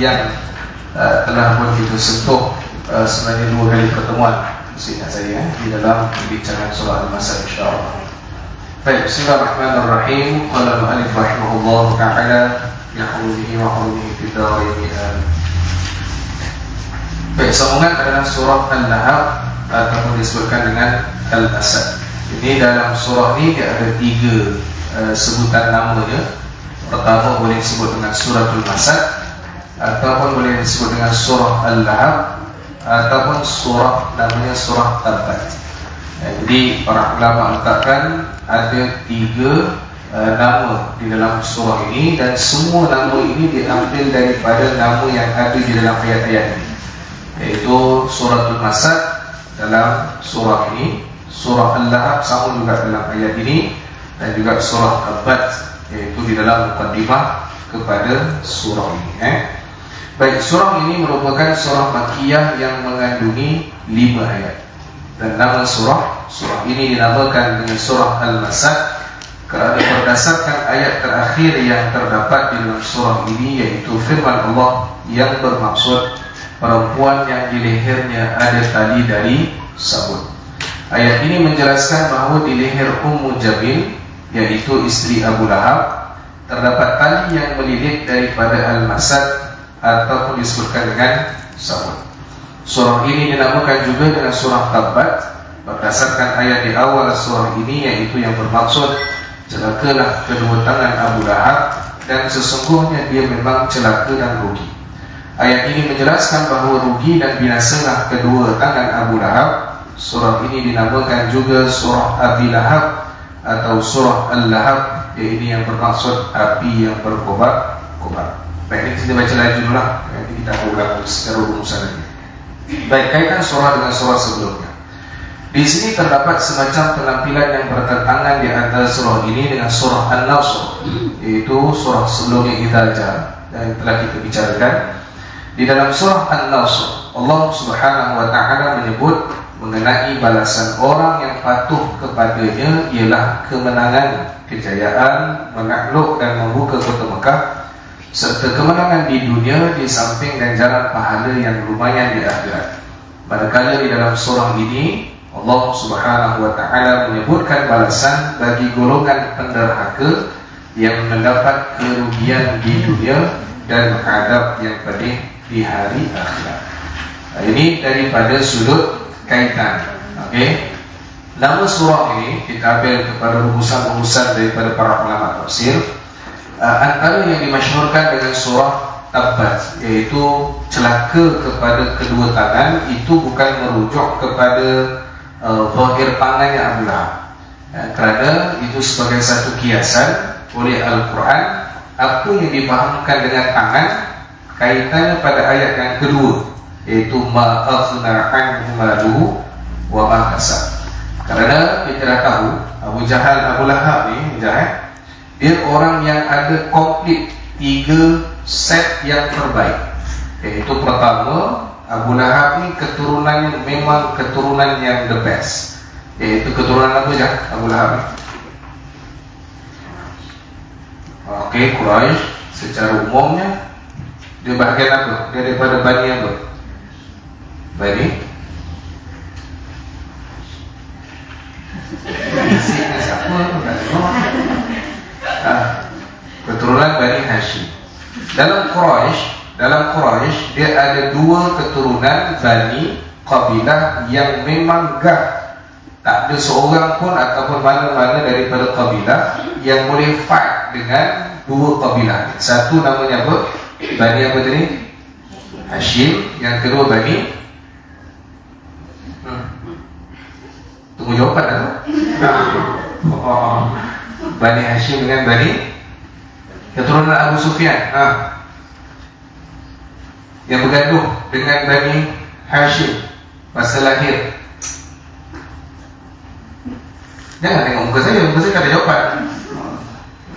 yang telah pun kita sentuh sebenarnya 2 kali pertemuan seingat saya di dalam perbincangan surah Al-Masad, insyaAllah. Baik, bismillahirrahmanirrahim. Qala al-mu'allif rahimahullah ta'ala yahmudihi wa hawdihi fiddarin. Baik, sambungan adalah surah Al-Lahab ataupun disebutkan dengan Al-Masad. Ini dalam surah ini dia ada 3 sebutan namanya. Pertama boleh disebut dengan suratul Masad, ataupun boleh disebut dengan surah Al-Lahab, ataupun surah namanya surah Tabbat. Jadi para ulama letakkan ada 3 nama di dalam surah ini, dan semua nama ini diambil daripada nama yang ada di dalam ayat-ayat ini, yaitu suratul Masad dalam surah ini, surah Al-Lahab sama juga dalam ayat ini, dan juga surah Tabbat yaitu di dalam muqaddimah kepada surah ini. Baik, surah ini merupakan surah Makkiyah yang mengandungi 5 ayat. Dan nama surah ini dinamakan dengan surah Al-Masad kerana berdasarkan ayat terakhir yang terdapat di dalam surah ini, yaitu firman Allah yang bermaksud perempuan yang di lehernya ada tali dari sabun. Ayat ini menjelaskan bahawa di leher Ummu Jamil, yaitu istri Abu Lahab, terdapat tali yang melilit daripada Al-Masad ataupun disebutkan dengan sabun. Surah ini dinamakan juga dengan surah Tabbat berdasarkan ayat di awal surah ini, yaitu yang bermaksud celakalah kedua tangan Abu Lahab, dan sesungguhnya dia memang celaka dan rugi. Ayat ini menjelaskan bahawa rugi dan binasalah kedua tangan Abu Lahab. Surah ini dinamakan juga surah Abi Lahab atau surah Al-Lahab, ini yang bermaksud api yang berkobar-kobar. Baik, ini kita baca lagi dulu lah, nanti kita ulang secara rumusan lagi. Baik, kaitkan surah dengan surah sebelumnya. Di sini terdapat semacam penampilan yang bertentangan di antara surah ini dengan surah An-Nasr, yaitu surah sebelumnya Idza yang telah kita bicarakan. Di dalam surah An-Nasr, Allah Subhanahu wa ta'ala menyebut mengenai balasan orang yang patuh kepadanya ialah kemenangan, kejayaan, menakluk dan membuka kota Mekah, serta kemenangan di dunia di samping ganjaran pahala yang lumayan di akhirat. Manakala di dalam surah ini Allah Subhanahu wa ta'ala menyebutkan balasan bagi golongan penderhaka yang mendapat kerugian di dunia dan adab yang pedih di hari akhirat. Ini daripada sudut kaitan. Okey. Nama surah ini kita ambil kepada rumusan-rumusan daripada para ulama tafsir. Antara yang dimasyhurkan dengan surah Tabbat, yaitu celaka kepada kedua tangan, itu bukan merujuk kepada zahir tangannya Abu Lahab, kerana itu sebagai satu kiasan oleh Al-Quran. Apa yang difahamkan dengan tangan kaitannya pada ayat yang kedua, yaitu ma aghna anhu maluhu wa ma kasab. Kerana kita dah tahu Abu Lahab ni dia orang yang ada komplit 3 set yang terbaik. Yaitu pertama, Abu Lahab ni keturunannya memang keturunan yang the best. Yaitu keturunan apa je Abu Lahab ni? Okey, Quraisy secara umumnya dia bahagian apa? Dia daripada Bani apa? Bani siapa? Keturunan Bani Hashim. Dalam Quraisy dia ada 2 keturunan Bani kabilah yang memang tak ada seorang pun ataupun mana-mana daripada kabilah yang boleh fight dengan 2 kabilah. Satu namanya apa? Bani apa tadi? Hashim. Yang kedua Bani tunggu jawapan apa? Bani Hashim dengan Bani keturunan Abu Sufyan, yang bergaduh dengan Bani Hashim masa lahir. Jangan tengok muka saya tak ada jawapan.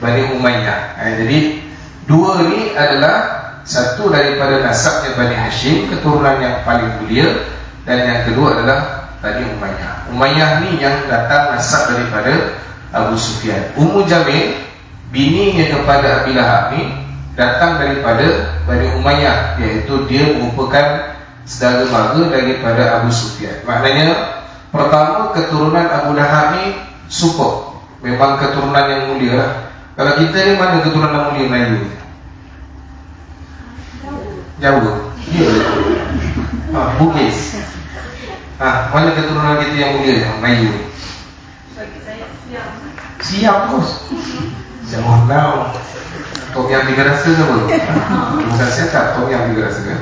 Bani Umayyah. Jadi 2 ni adalah satu daripada nasabnya Bani Hashim, keturunan yang paling mulia, dan yang kedua adalah Bani Umayyah. Umayyah ni yang datang nasab daripada Abu Sufyan. Ummu Jamil, bininya kepada Abi Lahab ni, datang daripada Bani Umayyah, iaitu dia merupakan saudara mara daripada Abu Sufyan. Maknanya pertama, keturunan Abu Lahab ni super, memang keturunan yang mulia lah. Kalau kita ni mana keturunan yang mulia Melayu? Jawa. Ya. Bugis. Mana keturunan kita yang mulia Melayu ni? Siap bos. Jangan tahu. Tom yang tiga rasa ke apa? Bukan siapa, Tom yang tiga rasa kan?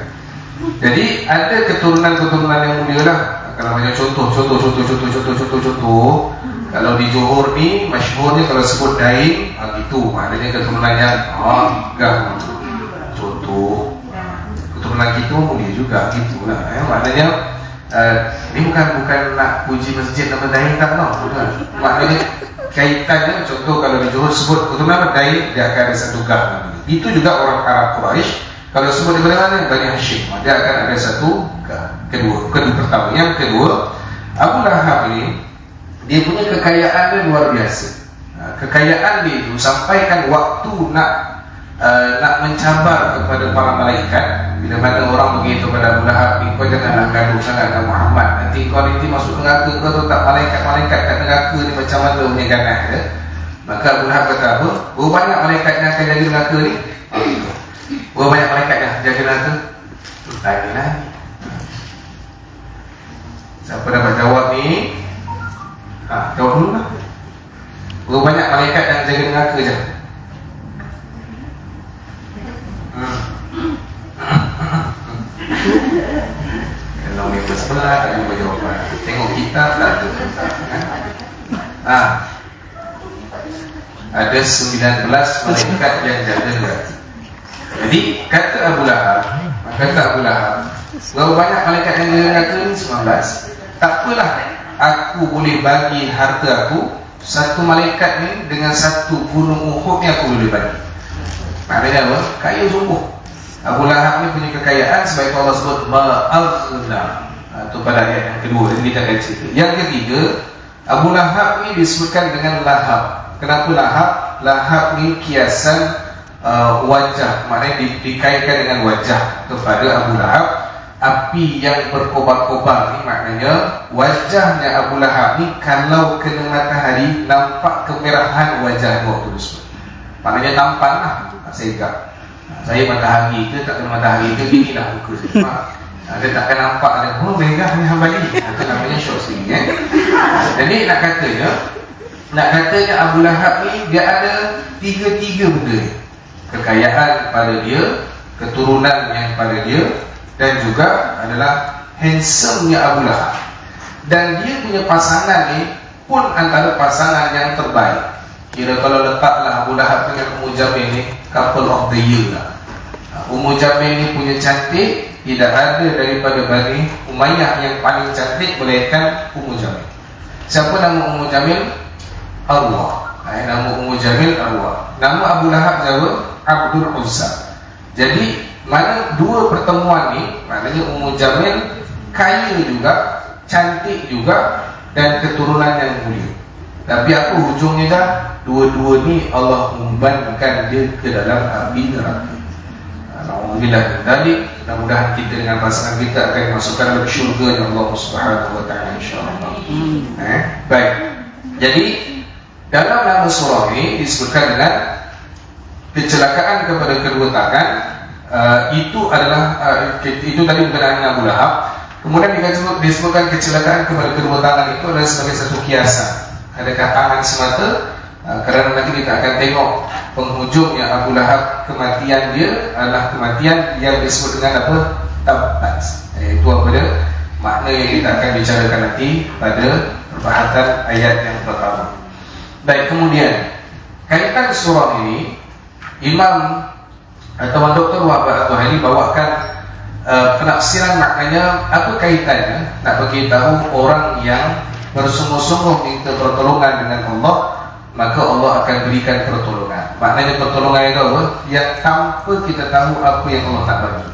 Jadi ada keturunan-keturunan yang mulia lah. Kalau banyak contoh. Kalau di Johor ni masyhurnya kalau sebut Daim, gitu. Maknanya keturunan yang gak. Contoh. Keturunan kita mulia juga, gitulah. Maknanya ini bukan nak puji masjid nama Daim tak tahu. Maknanya kaitannya, contoh kalau di Johor sebut keturunan Daim, dia akan ada satu gah. Itu juga orang Arab Quraisy. Kalau sebut daripada mana? Bani Hashim, dia akan ada satu gah. Kedua pertama. Yang kedua, Abu Lahab ini dia punya kekayaan dia luar biasa. Kekayaan dia itu sampaikan waktu nak mencabar kepada para malaikat. Bila mana orang begitu kepada Abu Lahab, kau janganlah gaduh sangat dengan Muhammad, nanti kau nanti masuk neraka. Kau tahu tak malaikat-malaikat kat neraka ni macam mana punya ganas dia? Maka Abu Lahab kata apa? Berapa banyak malaikat yang akan jaga neraka ni? Berapa banyak malaikat yang jaga neraka? Tanya lah. Siapa dapat jawab ni? Jawab dulu lah. Berapa banyak malaikat yang jaga neraka je? Kalau member sebelah tak ada jawapan. Tengok kitab tak ada. Ada 19 malaikat yang jaga neraka. Jadi kata Abu Lahab, berapa banyak malaikat yang jaga neraka ni? 19. Tak apalah, aku boleh bagi harta aku, satu malaikat ni dengan satu gunung Uhud ni aku boleh bagi. Maknanya apa? Kaya sungguh. Abu Lahab ni punya kekayaan sebab itu Allah sebut ma'aghna. Itu pada ayat yang kedua, ini kita akan cerita. Yang ketiga, Abu Lahab ni disebutkan dengan lahab. Kenapa lahab? Lahab ni kiasan wajah, maknanya dikaitkan dengan wajah kepada Abu Lahab. Api yang berkobar-kobar ni maknanya wajahnya Abu Lahab ni kalau kena matahari nampak kemerahan wajah waktu tersebut. Maknanya tampan lah. Saya matahari ke tak kena matahari ke, gini lah muka saya. Dia takkan nampak ada merah ni hambali. Itu namanya syok sikit Jadi nak katanya Abu Lahab ni dia ada tiga benda ni. Kekayaan pada dia, keturunan yang pada dia, dan juga adalah handsome-nya Abu Lahab. Dan dia punya pasangan ni pun antara pasangan yang terbaik. Kira kalau letaklah Abu Lahab dengan Ummu Jamil ni couple of the year lah. Ummu Jamil ni punya cantik, tidak ada daripada Bani Umayyah yang paling cantik melainkan Ummu Jamil. Siapa nama Ummu Jamil? Allah. Nama Ummu Jamil Allah. Nama Abu Lahab Jawa Abdul Uzza. Jadi mana dua pertemuan ni, maknanya Ummu Jamil kaya juga, cantik juga, dan keturunan yang mulia. Tapi apa hujungnya dah? Dua-dua ni Allah membankan dia ke dalam api neraka. Alhamdulillah. Jadi mudah-mudahan kita dengan pasangan kita akan dimasukkan dalam syurga yang Allah Subhanahu wa taala insya-Allah. Baik. Jadi dalam nama surah ini disebutkan dengan kecelakaan kepada kedua tangan. Itu adalah itu tadi berkenaan dengan Abu Lahab. Kemudian disebutkan kecelakaan kepada kedua tangan itu adalah sebagai satu kiasan. Adakah tangan semata? Kerana nanti kita akan tengok penghujungnya Abu Lahab, kematian dia adalah kematian yang disebut dengan apa? Tabbat. Itu apa dia? Makna yang kita akan bicarakan nanti pada perbahasan ayat yang pertama. Baik, kemudian kaitan surah ini, Imam atau Dr. Wahab atau Hali bawakan penafsiran maknanya apa kaitannya nak beritahu orang yang bersungguh-sungguh minta pertolongan dengan Allah, maka Allah akan berikan pertolongan. Maknanya pertolongan itu apa? Yang tanpa kita tahu apa yang Allah tak bagi.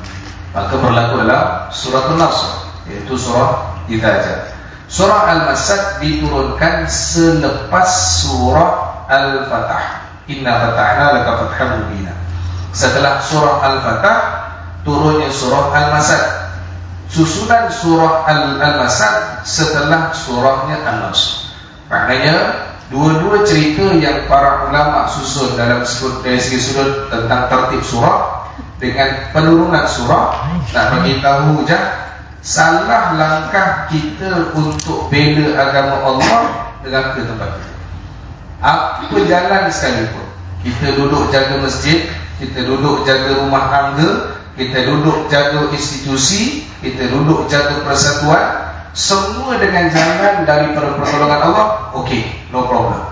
Maka berlaku dalam surah An-Nasr, iaitu surah Idza. Surah Al-Masad diturunkan selepas surah Al-Fatah. Inna fatahna laka fathan mubina. Setelah surah Al-Fatah turunnya surah Al-Masad. Susunan surah Al-Masad setelah surahnya An-Nas. Maknanya dua-dua cerita yang para ulama susun dari segi sudut tentang tertib surah dengan penurunan surah, nak bagi tahu je salah langkah kita untuk bela agama Allah dengan ke tempat kita. Apa jalan sekalipun, kita duduk jaga masjid, kita duduk jaga rumah tangga, kita duduk jaga institusi, kita duduk jaga persatuan, semua dengan jalan daripada pertolongan Allah, okey, no problem.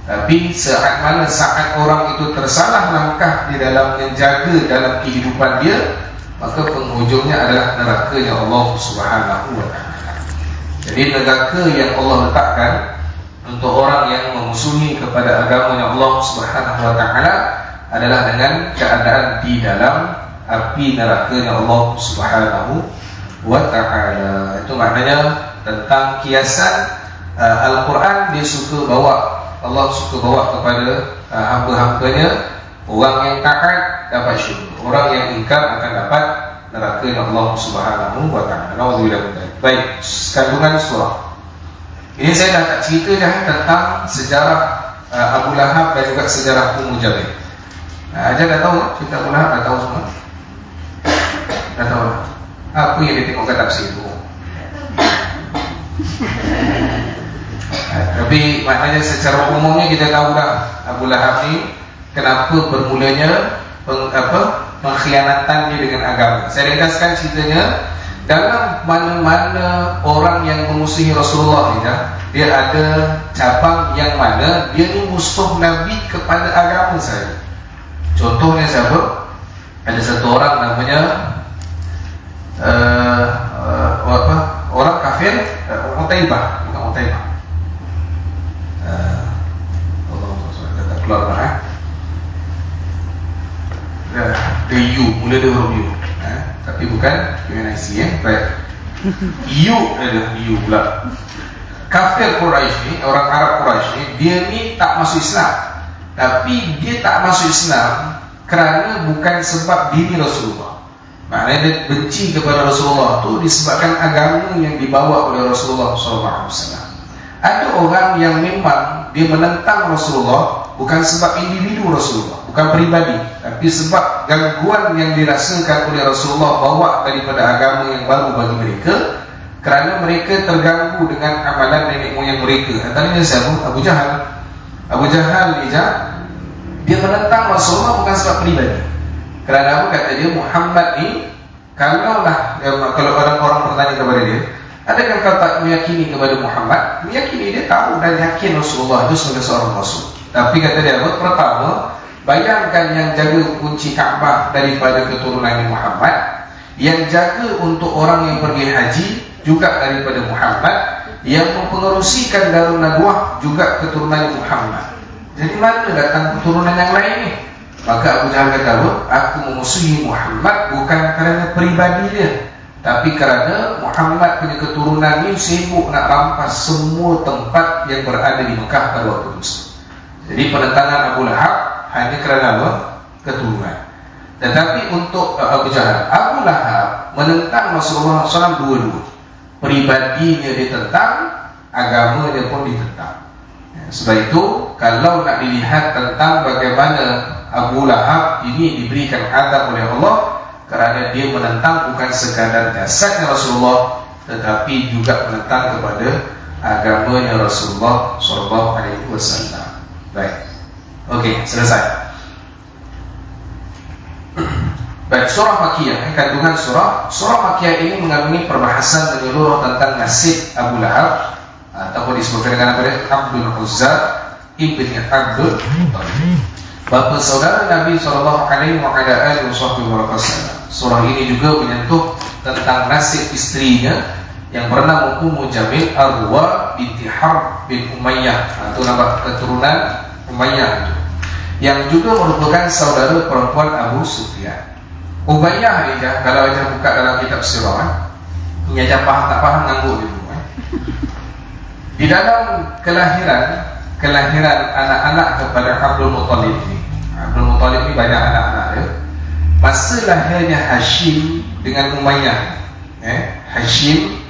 Tapi saat mana saat orang itu tersalah langkah di dalam menjaga dalam kehidupan dia, maka penghujungnya adalah nerakanya Allah Subhanahu wa ta'ala. Jadi neraka yang Allah letakkan untuk orang yang memusuhi kepada agamanya Allah Subhanahu wa ta'ala adalah dengan keadaan di dalam api nerakanya Allah Subhanahu wa ta'ala. Itu maknanya tentang kiasan Al-Quran, dia suka bawa, Allah suka bawa kepada hamba-hambanya. Orang yang taat dapat syurga, orang yang ingkar akan dapat neraka Allah Subhanahu wa ta'ala. Baik, kandungan surah ini saya dah tak cerita dah tentang sejarah Abu Lahab dan juga sejarah Ummu Jamil. Ajar dah tahu cerita Abu Lahab, dah tahu semua? Dah tahu lah. Apa yang dia tengok kat tafsir itu? Tapi maknanya secara umumnya kita tahu dah Abu Lahab ni kenapa bermulanya pengkhianatan dia dengan agama. Saya ringkaskan ceritanya. Dalam mana-mana orang yang memusuhi Rasulullah ni, dia ada cabang yang mana dia ni musuh Nabi kepada agama saya. Contohnya siapa? Ada satu orang namanya orang kafir, Utaibah, bukan Utaibah. Allah tak keluar lah. The U, mula dia huruf U, tapi bukan UNIC baik. U adalah U pula. Kafir Quraisy ni, orang Arab Quraisy ni, dia ni tak masuk Islam. Tapi dia tak masuk Islam kerana bukan sebab diri Rasulullah. Maknanya dia benci kepada Rasulullah tu disebabkan agama yang dibawa oleh Rasulullah SAW. Ada orang yang memang dia menentang Rasulullah bukan sebab individu Rasulullah, bukan peribadi, tapi sebab gangguan yang dirasakan oleh Rasulullah bawa daripada agama yang baru bagi mereka, kerana mereka terganggu dengan amalan nenek moyang mereka. Antaranya siapa? Abu Jahal. Abu Jahal ni dia menentang Rasulullah bukan sebab peribadi. Kerana apa? Kata dia, Muhammad ni kalau orang bertanya kepada dia, adakah kau tak meyakini kepada Muhammad? Meyakini, dia tahu dan yakin Rasulullah itu sebagai seorang Rasul. Tapi kata dia, pertama, bayangkan yang jaga kunci Kaabah daripada keturunan Muhammad, yang jaga untuk orang yang pergi haji juga daripada Muhammad, yang mempengerusikan Darun Nadwah juga keturunan Muhammad. Jadi mana datang keturunan yang lain ni? Maka Abu Jahal kata, aku memusuhi Muhammad bukan kerana peribadi dia, tapi kerana Muhammad punya keturunan ni sibuk nak rampas semua tempat yang berada di Mekah pada waktu itu. Jadi penentangan Abu Lahab hanya kerana apa? Keturunan. Tetapi untuk Abu Jahal, Abu Lahab menentang Rasulullah SAW dua-dua. Pribadinya ditentang, agamanya pun ditentang. Sebab itu, kalau nak dilihat tentang bagaimana Abu Lahab ini diberikan azab oleh Allah, kerana dia menentang bukan sekadar jasadnya Rasulullah, tetapi juga menentang kepada agamanya Rasulullah SAW. Baik, okey, selesai. Baik, surah Makkiyah, kandungan surah Makkiyah ini mengandungi perbahasan menyeluruh tentang nasib Abu Lahab, ataupun disebutkan dengan nama Abdul Uzza ibni Abdul Muttalib, bapa saudara Nabi SAW. Surah ini juga menyentuh tentang nasib istrinya yang bernama Ummu Jamil Arwa binti Harb bin Umayyah, atau nama keturunan Umayyah itu, yang juga merupakan saudara perempuan Abu Sufyan. Umayyah ni kalau aja buka dalam kitab sirah, ini aja faham tak faham nganggur gitu. Di dalam kelahiran anak-anak kepada Abdul Muttalib ini, Abdul Muttalib ni banyak anak-anak dia. Masa lahirnya Hashim dengan Umayyah, Hashim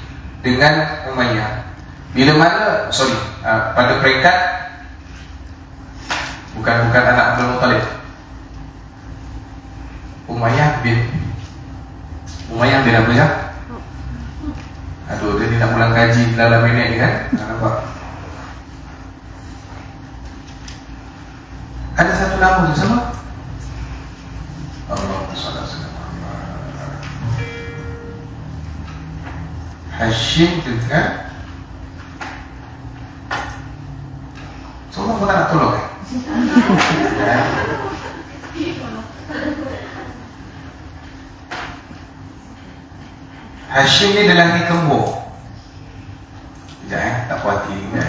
dengan Umayyah, bila mana pada peringkat bukan anak Abdul Muttalib, Umayyah bin apa ya? Aduh, dia ni nak ulang kaji dalam minit ni kan? Nampak? Ada satu nama tu sama? Allahumma shalli ala Muhammad. Hashim dengan semua pun tak nak tolong kan? Hashim ni adalah lagi kembur. Sekejap tak puas hati kan?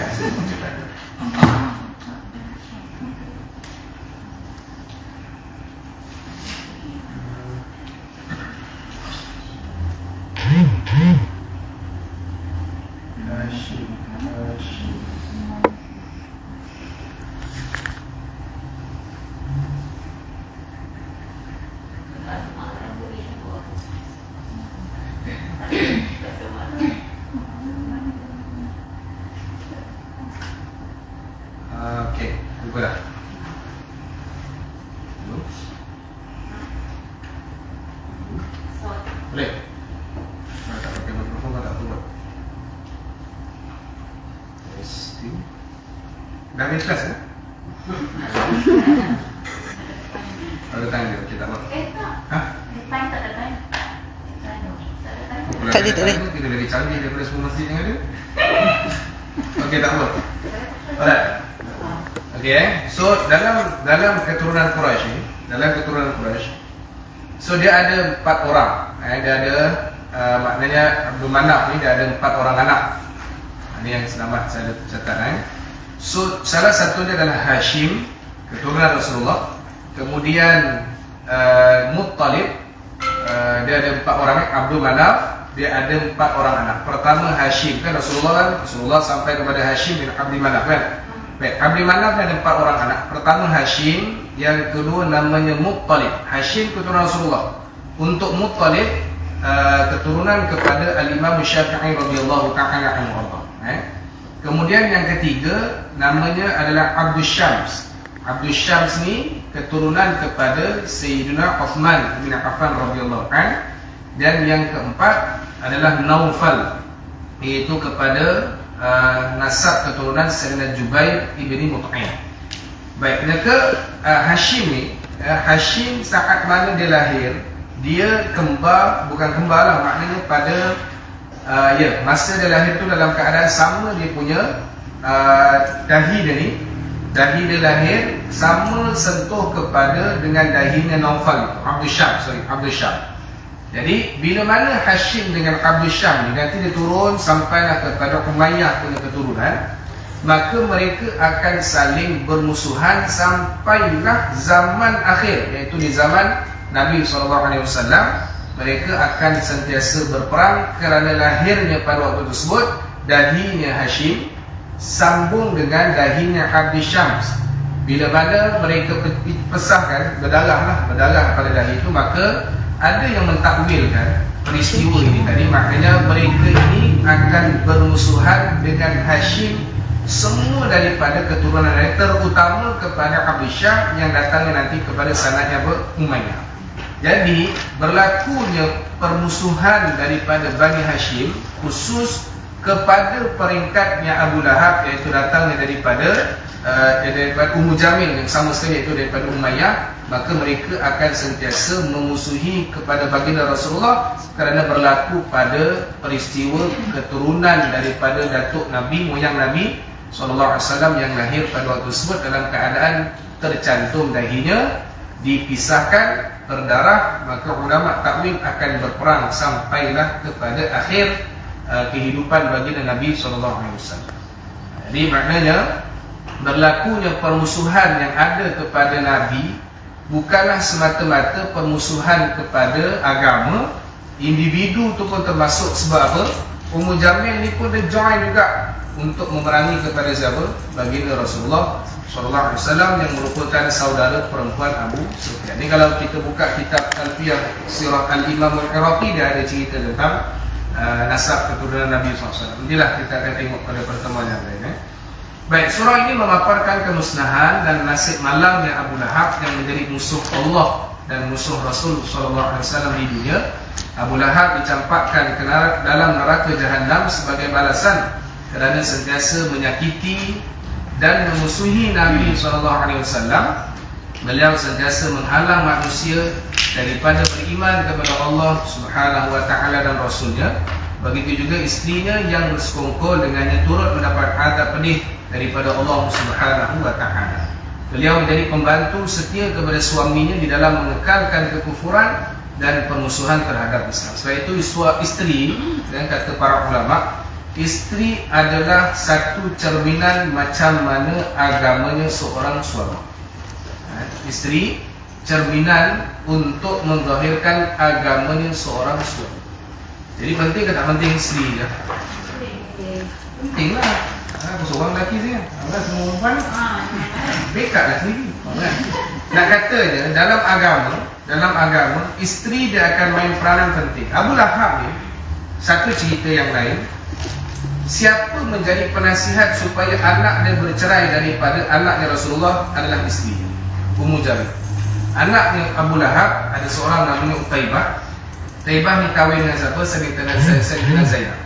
Okey, lupa dah. Boleh? Kalau tak pakai mikrofon kau tak turut. Testing. Dah habis kelas kan? Ada tanya dia, kita tak apa. Ha? Time tak ada time. Tak ada. Kita lebih canggih daripada semua masjid yang ada. Okey, tak apa. Alright. Okey, so dalam keturunan Quraisy ni, so dia ada 4 orang. Dia ada maknanya Abdul Manaf ni dia ada 4 orang anak. Ini yang selamat saya catat. So salah satu dia adalah Hashim, keturunan Rasulullah. Kemudian Muttalib, dia ada 4 orang. Abdul Manaf, dia ada 4 orang anak. Pertama Hashim, kan Rasulullah sampai kepada Hashim bin Abdi Manaf kan. Baik, Abdi Manaf ada 4 orang anak. Pertama Hashim, yang kedua namanya Muttalib. Hashim keturunan Rasulullah. Untuk Muttalib keturunan kepada Al-Imam Syafi'i radhiyallahu ta'ala anhu. Kemudian yang ketiga namanya adalah Abdul Syams. Abdul Syams ni keturunan kepada Sayyidina Uthman bin Affan radhiyallahu anhu. Dan yang keempat adalah Naufal, iaitu kepada nasab keturunan Sayyidina Jubair ibni Mut'im. Baik, maka Hashim ni, Hashim saat mana dia lahir, dia kembar, bukan kembar lah, maknanya pada masa dia lahir tu dalam keadaan sama dia punya dahi dia ni. Dahi dia lahir sama sentuh kepada dengan dahinya Naufal, Abdul Syam. Jadi bila mana Hashim dengan Abdul Syam ni nanti dia turun sampailah kepada Umayyah punya keturunan, maka mereka akan saling bermusuhan sampailah zaman akhir, iaitu di zaman Nabi SAW. Mereka akan sentiasa berperang kerana lahirnya pada waktu tersebut dahinya Hashim sambung dengan dahinya Abdul Syams. Bila mana mereka pesahkan berdarah pada dahi itu, maka ada yang mentakwilkan peristiwa ini tadi, maknanya mereka ini akan bermusuhan dengan Hashim semua daripada keturunan lain, terutama kepada Abdul Syam yang datangnya nanti kepada sanadnya Umayyah. Jadi berlakunya permusuhan daripada Bani Hashim khusus kepada peringkatnya Abu Lahab, iaitu datangnya daripada Ummu Jamil yang sama sekali iaitu daripada Umayyah, maka mereka akan sentiasa memusuhi kepada baginda Rasulullah kerana berlaku pada peristiwa keturunan daripada datuk Nabi, moyang Nabi SAW yang lahir pada waktu tersebut dalam keadaan tercantum dahinya, dipisahkan, berdarah. Maka ulama takwil akan berperang sampailah kepada akhir kehidupan baginda Nabi SAW. Jadi maknanya berlakunya permusuhan yang ada kepada Nabi bukanlah semata-mata permusuhan kepada agama, individu tu pun termasuk. Sebab apa? Ummu Jamil ni pun dia join juga untuk memerangi kepada siapa? Baginda Rasulullah sallallahu alaihi wasallam yang merupakan saudara perempuan Abu Sufyan. Ini kalau kita buka kitab Alfiyah Sirah Al-Imam Al-Iraqi, dia ada cerita tentang nasab keturunan Nabi SAW. Inilah kita akan tengok pada pertemuan yang lain. Baik, surah ini memaparkan kemusnahan dan nasib malamnya Abu Lahab yang menjadi musuh Allah dan musuh Rasul SAW di dunia. Abu Lahab dicampakkan ke dalam neraka Jahannam sebagai balasan kerana sentiasa menyakiti dan memusuhi Nabi SAW. Beliau sentiasa menghalang manusia daripada beriman kepada Allah Subhanahu wa taala dan Rasulnya. Begitu juga isterinya yang bersekongkol dengannya turut mendapat azab pedih daripada Allah Subhanahu wa taala. Beliau menjadi pembantu setia kepada suaminya di dalam mengekalkan kekufuran dan permusuhan terhadap Islam. Sebab itu isteri, dan kata para ulama, isteri adalah satu cerminan macam mana agamanya seorang suami. Isteri cerminan untuk menzahirkan agamanya seorang suami. Jadi penting ke tak penting isteri je? Penting lah. Aku seorang lelaki je, Allah semua perempuan bekat lah sendiri. Nak kata je, dalam agama isteri dia akan main peranan penting. Abu Lahab ni, satu cerita yang lain, siapa menjadi penasihat supaya anak dia bercerai daripada anaknya Rasulullah adalah isteri Ummu Jamil. Anaknya Abu Lahab ada seorang namanya Utaibah. Utaibah ni kahwin dengan siapa? Sayyidina Zainab.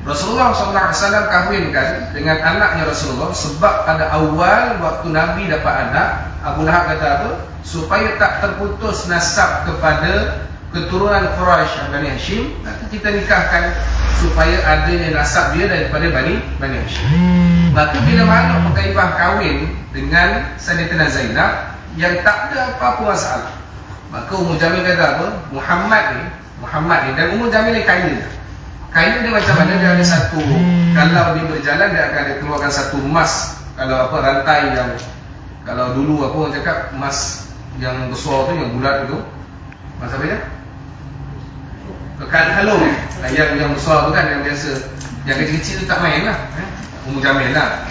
Rasulullah SAW kahwinkan dengan anaknya Rasulullah sebab pada awal waktu Nabi dapat anak, Abu Lahab kata apa? Supaya tak terputus nasab kepada keturunan Quraisy Bani Hashim, nanti kita nikahkan supaya adanya nasab dia daripada Bani Hashim. Maka bila mana Utaibah kahwin dengan Sayyidatina Zainab yang tak ada apa-apa masalah, maka Ummu Jamil kata apa? Muhammad ni, dan Ummu Jamil ni kaya. Kaya dia macam mana? Dia ada satu, kalau dia berjalan dia akan keluarkan satu emas, kalau apa, rantai yang, kalau dulu apa orang cakap, emas yang besar tu, yang bulat tu, emas apa dia? Kalung yang besar tu kan, yang biasa, yang kecil-kecil tu tak main lah. Ummu Jamil lah.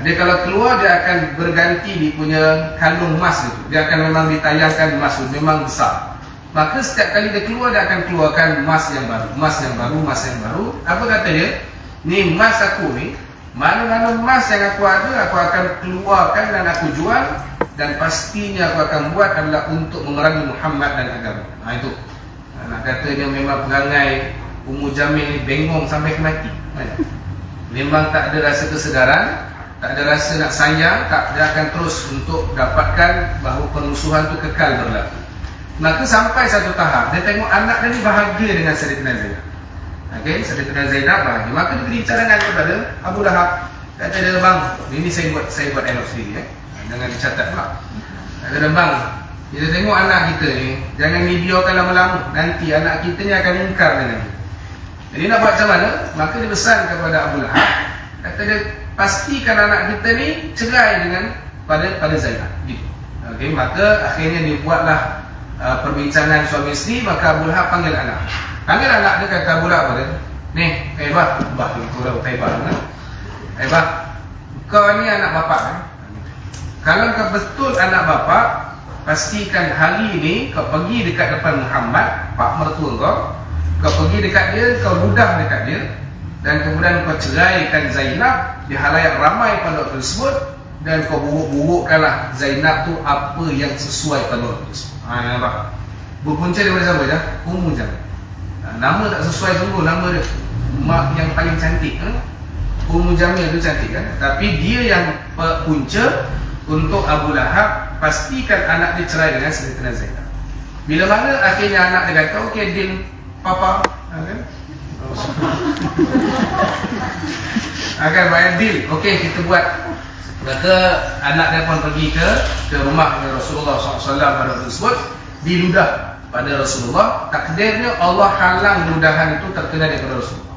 Dia kalau keluar dia akan berganti di punya kalung emas tu. Dia akan memang ditayangkan emas tu, memang besar. Maka setiap kali dia keluar dia akan keluarkan emas yang baru. Apa kata dia? Ni emas aku ni, mana-mana emas yang aku ada aku akan keluarkan dan aku jual, dan pastinya aku akan buat adalah untuk memerangi Muhammad dan agama. Itu. Nak kata dia memang perangai Ummu Jamil ni bengong sampai ke mati. Memang tak ada rasa kesedaran, tak ada rasa nak sayang, dia akan terus untuk dapatkan bahawa permusuhan tu kekal berlaku. Maka sampai satu tahap dia tengok anak dia ni bahagia dengan Sayyidatina Zainab. Okey, Sayyidatina Zainab bahagia. Maka dia beri cadangan kepada Abu Lahab. Kata dia, bang, ini saya buat elok sendiri jangan dicatat pula. Kata dia, bang, kita tengok anak kita ni, jangan dibiarkan lama-lama, nanti anak kita ni akan ingkar dengan dia. Jadi nak buat macam mana? Maka dia pesan kepada Abu Lahab. Kata dia, pastikan anak kita ni cerai dengan pada Zainab gitu. Okey, maka akhirnya dibuatlah perbincangan suami isteri. Maka Abu Lahab panggil anak dia, kata Abu Lahab apa dia? Ni, bah itu lah Utaibah kan? Bah, kau ni anak bapak kan? Kalau kau betul anak bapak, pastikan hari ni kau pergi dekat depan Muhammad, pak mertua kau pergi dekat dia, kau ludah dekat dia, dan kemudian kau ceraikan Zainab di halayak ramai pada waktu tersebut, dan kau buruk-burukkanlah Zainab tu apa yang sesuai pada waktu tersebut. Nampak? Berpunca daripada siapa dah? Ummu Jamil. Nama tak sesuai sungguh nama dia. Mak yang paling cantik kan? Ummu Jamil tu cantik kan? Tapi dia yang punca untuk Abu Lahab pastikan anak dia cerai dengan Sayyidatina Zainab. Bila mana akhirnya anak dia kata, okey deal papa, kan? Akan bayar deal. Okey, kita buat. Maka anak dia pun pergi ke rumah Rasulullah SAW pada waktu tersebut, diludah pada Rasulullah. Takdirnya Allah halang ludahan itu terkena daripada Rasulullah.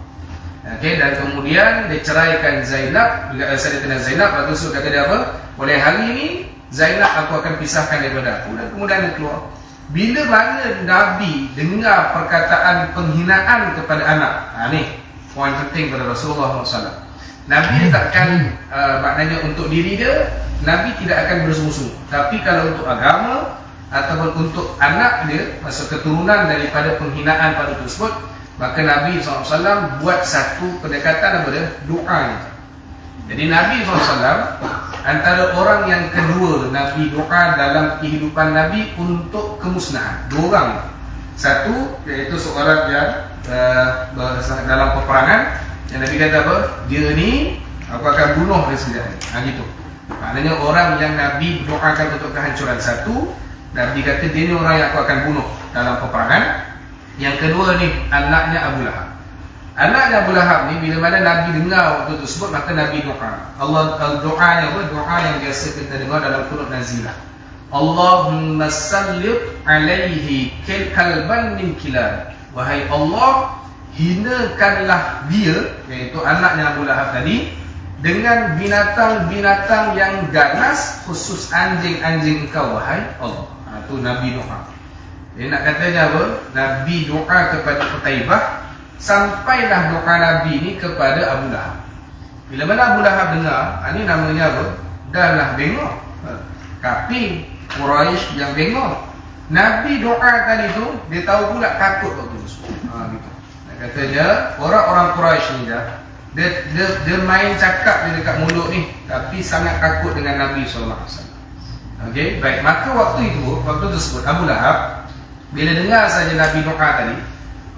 Okey, dan kemudian dia ceraikan Zainab, Sayyidatina Zainab. Lalu Rasul kata dia apa? Oleh hari ini Zainab aku akan pisahkan daripada aku. Dan kemudian dia keluar. Bila mana Nabi dengar perkataan penghinaan kepada anak, ni poin penting pada Rasulullah SAW. Nabi letakkan maknanya untuk diri dia, Nabi tidak akan bersungguh-sungguh. Tapi kalau untuk agama ataupun untuk anak dia, maksud keturunan daripada penghinaan pada tersebut, maka Nabi SAW buat satu pendekatan apa dia? Doa. Jadi Nabi SAW antara orang yang kedua Nabi doa dalam kehidupan Nabi untuk kemusnahan. Dua orang. Satu iaitu seorang yang dalam peperangan, yang Nabi kata apa? Dia ni aku akan bunuh dia sekejap ni. Gitu. Maknanya orang yang Nabi doakan untuk kehancuran. Satu, Nabi kata dia ni orang yang aku akan bunuh dalam peperangan. Yang kedua ni anaknya Abu Lahab. Anaknya Abu Lahab ni bila mana Nabi dengar waktu tersebut, maka Nabi doa. Allah doanya apa? Doa yang biasa kita dengar dalam qunut nazilah. Allahumma sallit alaihi kalban min kilab. Wahai Allah, hinakanlah dia, iaitu anaknya Abu Lahab tadi, dengan binatang-binatang yang ganas, khusus anjing-anjing engkau, wahai Allah. Itu Nabi doa. Dia nak katanya apa? Nabi doa kepada Qutaibah, sampailah doa Nabi ni kepada Abu Lahab. Bila mana Abu Lahab dengar, ini namanya apa? Dah lah bengok. Kafir Quraisy yang bengok. Nabi doa kali tu, dia tahu pula takut waktu tu. Gitu. Katanya orang-orang Quraisy ni dah dia main cakap dia dekat mulut ni, tapi sangat takut dengan Nabi SAW. Okey, baik. Maka waktu tersebut Abu Lahab bila dengar saja Nabi doa tadi,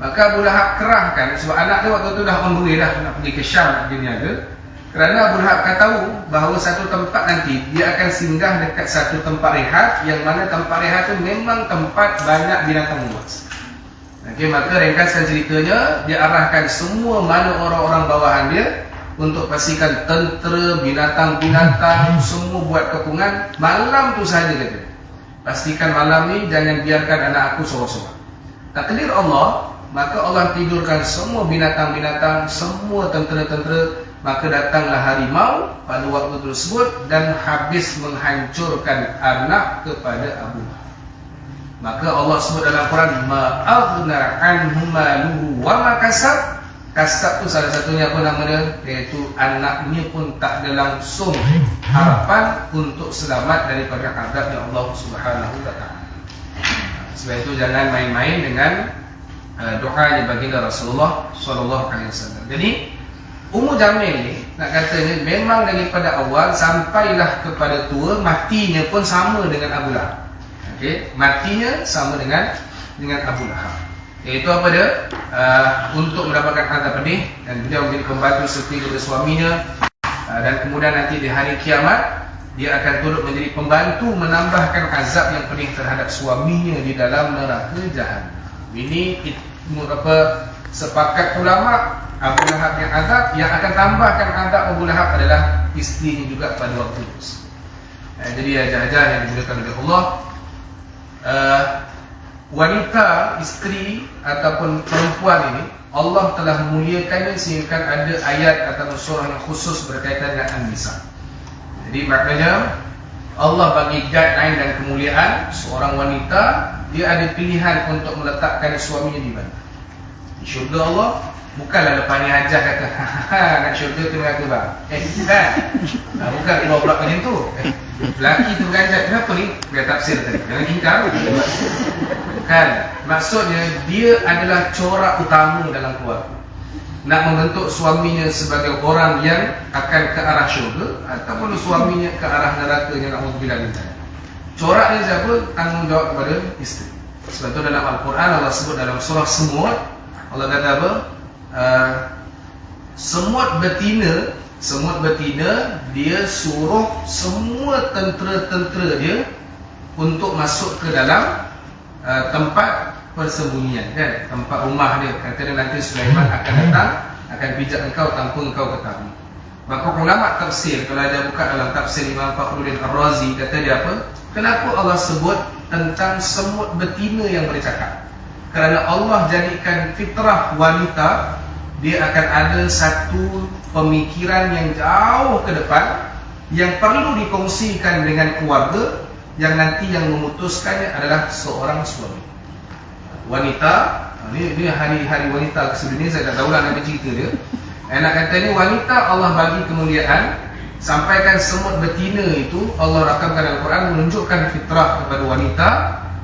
maka Abu Lahab kerahkan, sebab anak dia waktu tu dah on the way dah nak pergi ke Syam nak berniaga. Kerana Abu Lahab kan tahu bahawa satu tempat nanti dia akan singgah dekat satu tempat rehat, yang mana tempat rehat tu memang tempat banyak binatang buas. Okey, maka ringkaskan ceritanya, dia arahkan semua mana orang-orang bawahan dia untuk pastikan tentera, binatang-binatang semua buat kepungan. Malam tu saja kata, pastikan malam ni jangan biarkan anak aku sorok-sorok. Takdir Allah, maka Allah tidurkan semua binatang-binatang, semua tentera-tentera. Maka datanglah harimau pada waktu tersebut dan habis menghancurkan anak kepada Abu Lahab. Maka Allah sebut dalam Quran, ma'aghna anhu maluhu wa ma kasab. Kasab tu salah satunya apa namanya, iaitu anaknya pun tak ada langsung harapan untuk selamat daripada azabnya Allah Subhanahu wa taala. Sebab itu jangan main-main dengan doa yang baginda Rasulullah sallallahu alaihi wasallam. Jadi Ummu Jamil ni nak katanya memang daripada awal sampailah kepada tua, matinya pun sama dengan Abu Lahab. Okey, matinya sama dengan Abu Lahab. Iaitu apa dia? Untuk mendapatkan azab pedih, dan beliau menjadi pembantu setia kepada suaminya, dan kemudian nanti di hari kiamat dia akan turut menjadi pembantu menambahkan azab yang pedih terhadap suaminya di dalam neraka jahanam. Ini sepakat ulama, Abu Lahab yang azab, yang akan tambahkan azab Abu Lahab adalah isterinya juga pada waktu itu. Jadi ajar-ajar yang dimuliakan oleh Allah, wanita, isteri ataupun perempuan ini Allah telah memuliakannya sehingga ada ayat atau surah yang khusus berkaitan dengan An-Nisa. Jadi maknanya Allah bagi guideline dan kemuliaan seorang wanita, dia ada pilihan untuk meletakkan suaminya di mana. Di syurga Allah. Bukanlah lepas ni ajar kata nak syurga tu neraka bang. Kan? Bukan keluar pula macam tu. Lelaki tu ganjat, kenapa ni? Biar tafsir tadi. Jangan ingkar. Kan? Maksudnya dia adalah corak utama dalam keluarga. Nak membentuk suaminya sebagai orang yang akan ke arah syurga ataupun suaminya ke arah neraka yang na'udzubillah min dzalik. Coraknya siapa? Tanggungjawab kepada isteri. Sebab tu dalam Al-Quran Allah sebut dalam surah Semut, Allah kata apa? Semut betina dia suruh semua tentera-tentera dia untuk masuk ke dalam tempat persembunyian, kan? Tempat rumah dia. Katanya nanti Sulaiman akan datang, akan pijak engkau tanpa engkau ketahui. Maka ulama tafsir, kalau ada buka dalam tafsir Imam Fakhruddin Ar-Razi, kata dia apa? Kenapa Allah sebut tentang semut betina yang bercakap? Kerana Allah jadikan fitrah wanita, dia akan ada satu pemikiran yang jauh ke depan yang perlu dikongsikan dengan keluarga, yang nanti yang memutuskannya adalah seorang suami. Wanita Ini hari wanita sebenarnya saya tak tahulah nak cerita dia. Nak kata ni wanita Allah bagi kemuliaan, sampaikan semut betina itu Allah rakamkan dalam Al-Quran menunjukkan fitrah kepada wanita.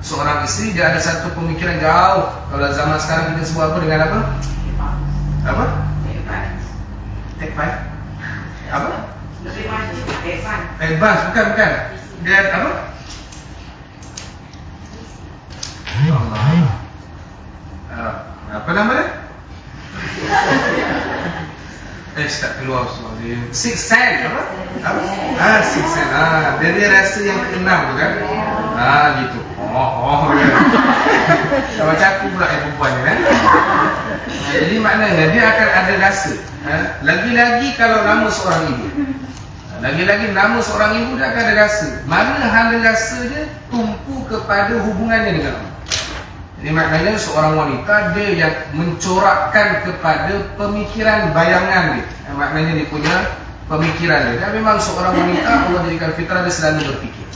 Seorang isteri dia ada satu pemikiran jauh. Kalau zaman sekarang kita sebut apa dengan apa? Apa? Take five. Apa? Advance, bukan. Dia apa? Allah. Apa nama dia? Tak keluar semua dia. Six sense apa? Six sense. Dia rasa yang keenam tu kan? Gitu. Macam aku pula yang perempuan ni kan? Jadi maknanya dia akan ada rasa. Lagi-lagi kalau nama seorang ibu. Lagi-lagi nama seorang ibu dia akan ada rasa. Mana hal rasa dia tumpu kepada hubungannya dengan Allah. Jadi maknanya seorang wanita dia yang mencorakkan kepada pemikiran bayangan dia. Maknanya dia punya pemikiran dia. Dan memang seorang wanita Allah jadikan fitrah dia selalu berfikir.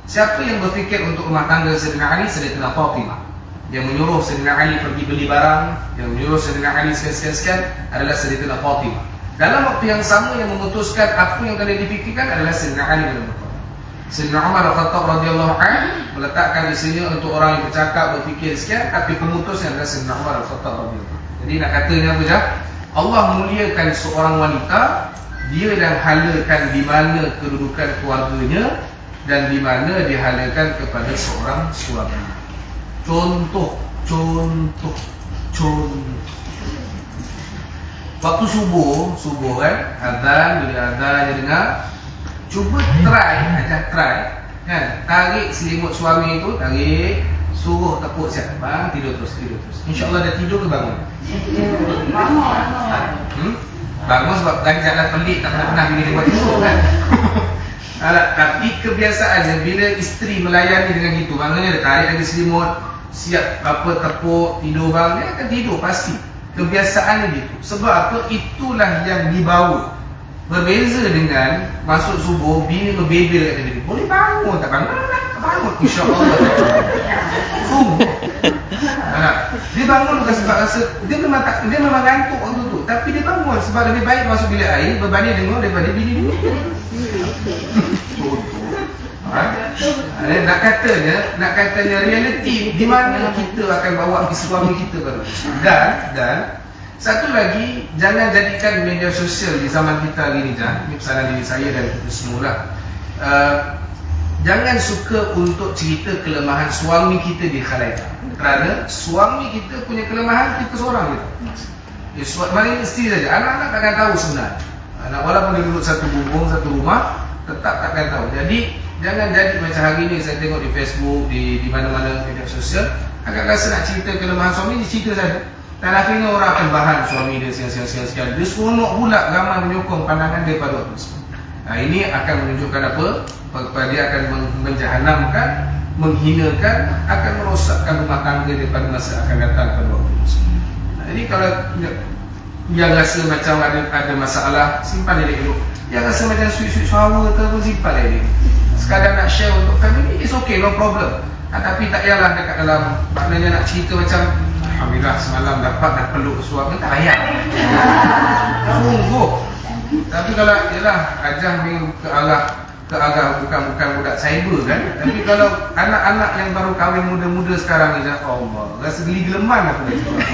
Siapa yang berfikir untuk rumah tangga Sayyidina Ali? Sayyidina Fatimah. Yang menyuruh Sayyidina Ali pergi beli barang, yang menyuruh Sayyidina Ali sekian-sekian adalah Sayyidina Fatimah. Dalam waktu yang sama yang memutuskan apa yang kena difikirkan adalah Sayyidina Ali dan Abu Bakar. Sayyidina Umar Al-Khattab radhiyallahu anhu meletakkan isinya untuk orang yang bercakap, berfikir sekian, tapi pemutusnya adalah Sayyidina Umar Al-Khattab radhiyallahu anhu. Jadi nak katanya apa je? Allah muliakan seorang wanita, dia dan halakan di mana kedudukan keluarganya dan di mana dihalakan kepada seorang suami. Contoh. Waktu subuh kan, azan, bila azan dia dengar, cuba try kan, tarik selimut suami itu, tarik, suruh tepuk siap, tidur terus. InsyaAllah dia tidur ke bangun? Bangun sebab ganjalan pelik, tak pernah bila dia buat tidur kan. Tapi kebiasaannya bila isteri melayani dengan gitu, maknanya dia tarik lagi selimut, siap tepuk, tidur bang, dia akan tidur pasti. Kebiasaannya gitu. Sebab apa? Itulah yang dibawa. Berbeza dengan masuk subuh, bini membebel kat dia. Boleh bangun tak bangun? Tak bangun. InsyaAllah. Sungguh. Dia bangun bukan sebab rasa dia memang ngantuk waktu tu, tapi dia bangun sebab lebih baik masuk bilik air berbanding dengar daripada bini dia. Nak katanya realiti di mana kita akan bawa suami kita pada dan satu lagi, jangan jadikan media sosial di zaman kita hari ni, ini pesanan diri saya dan kita semua. Jangan suka untuk cerita kelemahan suami kita di khalayak, kerana suami kita punya kelemahan kita seorang je. Mana isteri saja, anak-anak takkan tahu sebenarnya. Anak walaupun dia duduk satu bubung, satu rumah, tetap takkan tahu. Jadi jangan jadi macam hari ni saya tengok di Facebook, di mana-mana media sosial, agak rasa nak cerita kelemahan suami, dia cerita saja. Dan akhirnya orang akan bahan suami dia sekian-sekian. Dia seronok pula ramai menyokong pandangan dia pada waktu tersebut. Ini akan menunjukkan apa? Dia akan menjahanamkan, menghinakan, akan merosakkan rumah tangga dia pada masa akan datang pada waktu tersebut. Jadi kalau yang rasa macam ada masalah, simpan dia elok. Yang rasa macam sweet-sweet suara tu simpan dia. Sekadar nak share untuk family, it's okay, no problem. Tapi tak payahlah dekat dalam, maknanya nak cerita macam alhamdulillah semalam dapat dah peluk suami, tak payah. Sungguh. Tapi kalau ialah ajah ni ke arah bukan budak cyber kan. Tapi kalau anak-anak yang baru kahwin muda-muda sekarang ni, Allah, rasa geli-geleman aku dah cakap.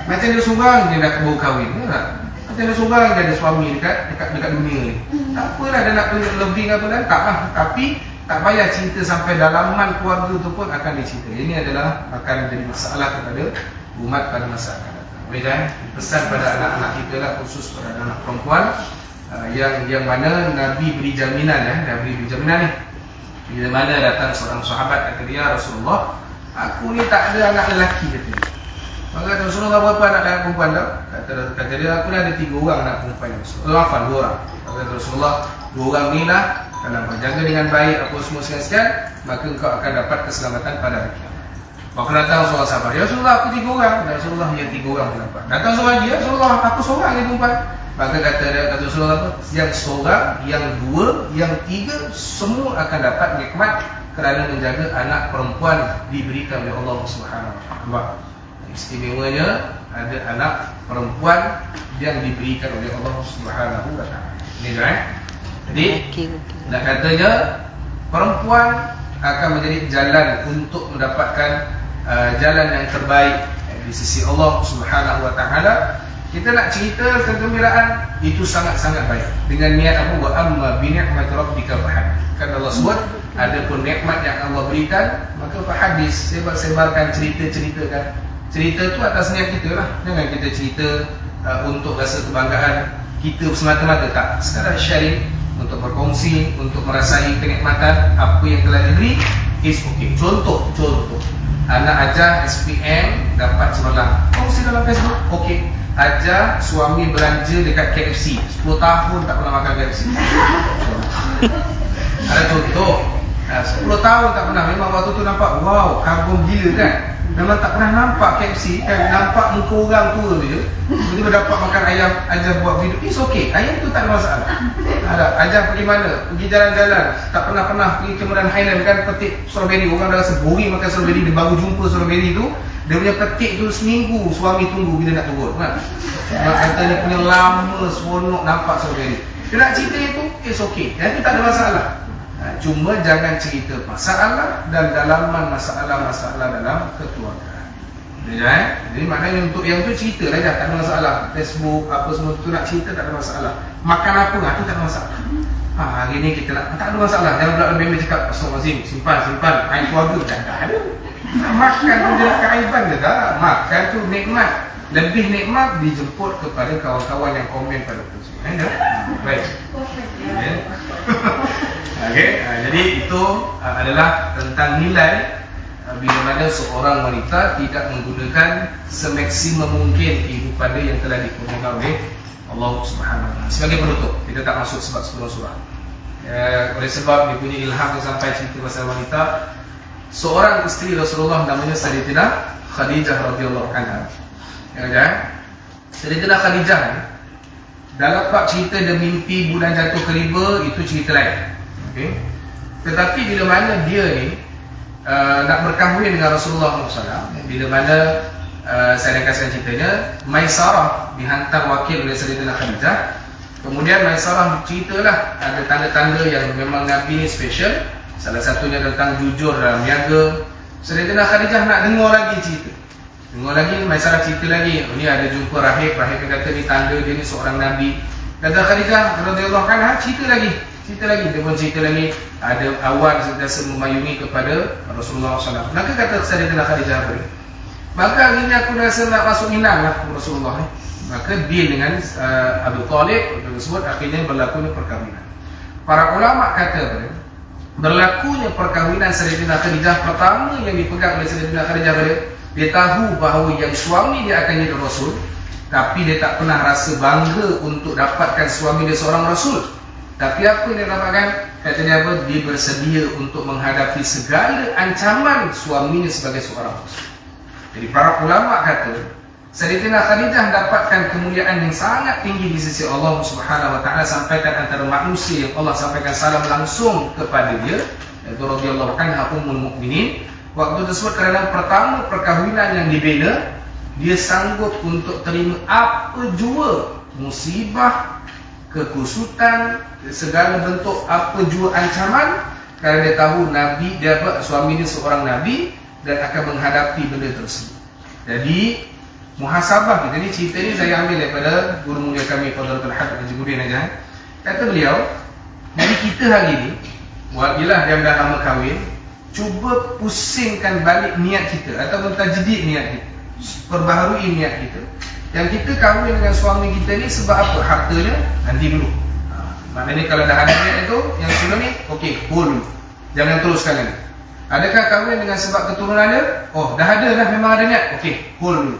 Macam dia seorang dia dah baru kahwin, tak? Macam dia seorang dia ada suami dekat dunia ni. Tak apalah dia nak tunjuk lebih apa dan taklah. Tapi tak payah cerita sampai dalaman keluarga tu pun akan dicerita. Ini adalah akan menjadi masalah kepada umat pada masa akan datang. Baiklah, pesan pada anak-anak kita lah, khusus pada anak perempuan yang mana Nabi beri jaminan Nabi beri jaminan ni. Bila mana datang seorang sahabat kata dia, Rasulullah, aku ni tak ada anak lelaki kata dia. Maka Rasulullah, berapa anak lelaki perempuan dah? Kata dia, aku ni ada 3 orang anak perempuan. Rasulullah, 2 orang. Kata Rasulullah, 2 orang ni lah, kalau kau jaga dengan baik apa semua sekian-sekian, maka engkau akan dapat keselamatan pada hari kiamat. Maka datang seorang sahabat, ya Rasulullah, aku 3 orang. Rasulullah, ya 3 orang dapat. Datang seorang lagi, ya Rasulullah, aku seorang ni perempuan. Maka kata Rasulullah apa? Yang seorang, yang 2, yang 3 semua akan dapat nikmat kerana menjaga anak perempuan diberikan oleh Allah Subhanahu wa taala. Istimewanya ada anak perempuan yang diberikan oleh Allah Subhanahu wa taala. Ini kan? Jadi nak katanya perempuan akan menjadi jalan untuk mendapatkan jalan yang terbaik di sisi Allah Subhanahu wa taala. Kita nak cerita kegembiraan itu sangat-sangat baik dengan niat apa? Wa amma bi ni'mati rabbika fahaddits. Kan Allah sebut adapun nikmat yang Allah berikan maka fahaddits, sebar-sebarkan, cerita-ceritakan. Cerita tu atas niat kita lah. Jangan kita cerita untuk rasa kebanggaan kita semata-mata, tak. Sekadar sharing untuk berkongsi, untuk merasai kenikmatan apa yang telah diberi, is okay. Contoh anak ajar SPM dapat semalam, kongsi dalam Facebook, okey. Ajar suami belanja dekat KFC 10 tahun tak pernah makan KFC. Ada contoh 10 tahun tak pernah. Memang waktu tu nampak wow, kagum gila kan. Memang tak pernah nampak KFC kan. Nampak muka orang tua je, tiba-tiba dapat makan ayam. Ajar buat video, it's okay. Ayam tu tak ada masalah. Ajar pergi mana? Pergi jalan-jalan, tak pernah pergi Kemudian Highland kan, petik strawberry. Orang dah rasa boring makan strawberry. Dia baru jumpa strawberry tu, dia punya petik tu seminggu suami tunggu bila nak turun kan. Katanya punya lama seronok nampak strawberry. Dia nak cerita itu, it's okay. Yang tu tak ada masalah. Cuma jangan cerita masalah dan dalaman masalah-masalah dalam kekeluargaan. Jadi maknanya untuk yang tu cerita lah, tak ada masalah. Facebook apa semua tu nak cerita tak ada masalah. Makan apa tu tak ada masalah. Hari ni kita nak, tak ada masalah. Jangan pula member cakap Astagfirullahaladzim, simpan air keluarga tak ada. Makan tu dia nak keaiban ke tak? Makan tu nikmat. Lebih nikmat dijemput kepada kawan-kawan yang komen pada post. Baik. Okey, jadi itu adalah tentang nilai bila mana seorang wanita tidak menggunakan semaksimum mungkin kehidupan dia yang telah dikurniakan oleh Allah Subhanahu wa taala. Sebagai penutup, kita tak masuk sebab sebelum surah. Oleh sebab dia punya ilham yang sampai cerita pasal wanita, seorang isteri Rasulullah namanya Sayyidatina Khadijah radhiyallahu anha. Ya, Sayyidatina Khadijah dalam bab cerita dia mimpi bulan jatuh ke riba, itu cerita lain. Okay. Tetapi bila mana dia ni nak berkahwin dengan Rasulullah SAW, bila mana saya ringkaskan ceritanya, Maisarah dihantar wakil oleh Sayyidatina Khadijah. Kemudian Maisarah ceritalah ada tanda-tanda yang memang Nabi ni special. Salah satunya tentang jujur dalam niaga. Sayyidatina Khadijah nak dengar lagi cerita. Maisarah cerita lagi. Ni ada jumpa rahib yang kata ni tanda dia ni seorang Nabi. Kata Khadijah radhiyallahu anha, cerita lagi. Dia pun cerita lagi, ada awan sentiasa memayungi kepada Rasulullah SAW. Maka kata Sayyidatina Khadijah apa? Maka hari ini aku rasa nak masuk Minang lah Rasulullah. Maka deal dengan Abu Talib tersebut, akhirnya berlakunya perkahwinan. Para ulama kata apa? Berlakunya perkahwinan Sayyidatina Khadijah pertama yang dipegang oleh Sayyidatina Khadijah apa? Dia tahu bahawa yang suami dia akan jadi Rasul, tapi dia tak pernah rasa bangga untuk dapatkan suami dia seorang Rasul. Tapi apa yang dia dapatkan? Katanya apa? Dia bersedia untuk menghadapi segala ancaman suaminya sebagai seorang Rasul. Jadi para ulama kata Sayyidatina Khadijah dapatkan kemuliaan yang sangat tinggi di sisi Allah Subhanahu wa taala, sampaikan antara manusia yang Allah sampaikan salam langsung kepada dia, iaitu radhiyallahu anha ummul mukminin. Waktu tersebut kerana pertama perkahwinan yang dibina, dia sanggup untuk terima apa jua musibah, kekusutan, segala bentuk apa jua ancaman, kerana dia tahu Nabi dia suami dia seorang Nabi dan akan menghadapi benda tersebut. Jadi muhasabah kita ni, cerita ni saya ambil daripada guru mulia kami Fadlatul Haq Haji Mudin aja. Kata beliau, jadi kita hari ni wakilah dia dah lama kahwin, cuba pusingkan balik niat kita ataupun tajdid niat kita, perbaharui niat kita. Yang kita kahwin dengan suami kita ni sebab apa? Hartanya nanti dulu. Maknanya kalau dah ada niat itu, yang sebelum ni okey, hold, jangan teruskan lagi. Adakah kahwin dengan sebab keturunan dia? Oh, dah ada dah, memang ada niat, okey, hold dulu.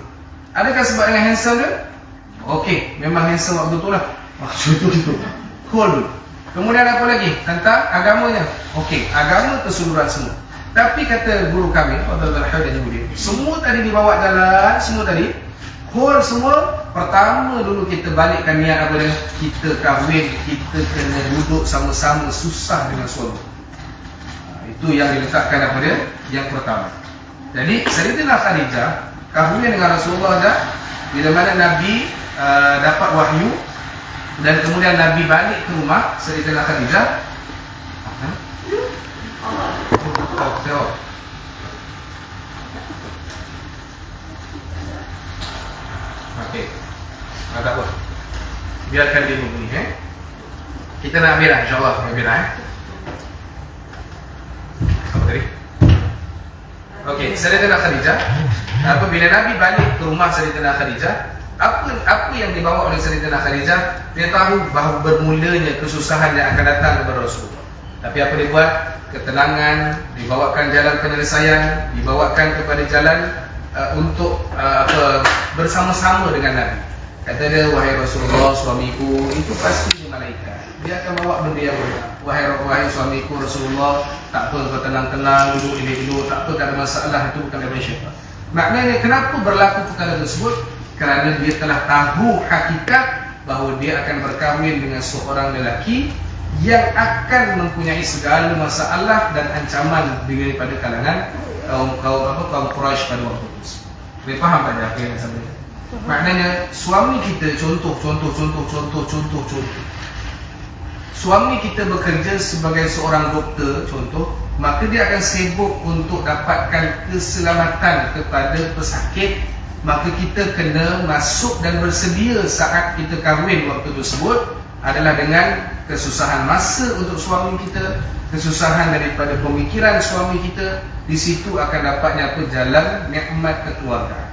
Adakah sebab dengan handsome dia? Okey, memang handsome waktu tu lah, maksud itu hold dulu. Kemudian apa lagi? Tentang agamanya. Okey, agama keseluruhan semua. Tapi kata guru kami Fadlatul Haq Haji Mudin, semua tadi dibawa jalan, semua tadi hold semua. Pertama dulu kita balikkan niat apa dia? Kita kahwin, kita kena duduk sama-sama susah dengan suami. Itu yang diletakkan apa dia? Yang pertama. Jadi Sayyidatina Khadijah kahwin dengan Rasulullah dah. Bila mana Nabi dapat wahyu dan kemudian Nabi balik ke rumah Sayyidatina Khadijah. Okey. Tak apa. Biarkan dia bunyi Kita nak ambil lah, insya-Allah ambil lah Apa tadi? Okey, Sayyidatina Khadijah. Apabila Nabi balik ke rumah Sayyidatina Khadijah, apa yang dibawa oleh Sayyidatina Khadijah? Dia tahu bahawa bermulanya kesusahan yang akan datang kepada Rasulullah. Tapi apa dia buat? Ketenangan, dibawakan jalan penyelesaian, dibawakan kepada jalan untuk bersama-sama dengan Nabi. Kata dia, wahai Rasulullah, suamiku itu pasti malaikat. Dia akan bawa benda yang benar. Wahai suamiku Rasulullah, tak apa, kau tenang-tenang, duduk, tak apa, tak ada masalah, itu bukan dari syaitan. Maknanya kenapa berlaku perkara tersebut? Kerana dia telah tahu hakikat bahawa dia akan berkahwin dengan seorang lelaki yang akan mempunyai segala masalah dan ancaman daripada kalangan kaum Quraisy pada waktu itu. Boleh faham tak apa yang saya sampaikan? Maknanya suami kita contoh. Suami kita bekerja sebagai seorang doktor contoh, maka dia akan sibuk untuk dapatkan keselamatan kepada pesakit. Maka kita kena masuk dan bersedia saat kita kahwin waktu tersebut adalah dengan kesusahan masa untuk suami kita, kesusahan daripada pemikiran suami kita. Di situ akan dapatnya apa? Jalan nikmat kekeluargaan.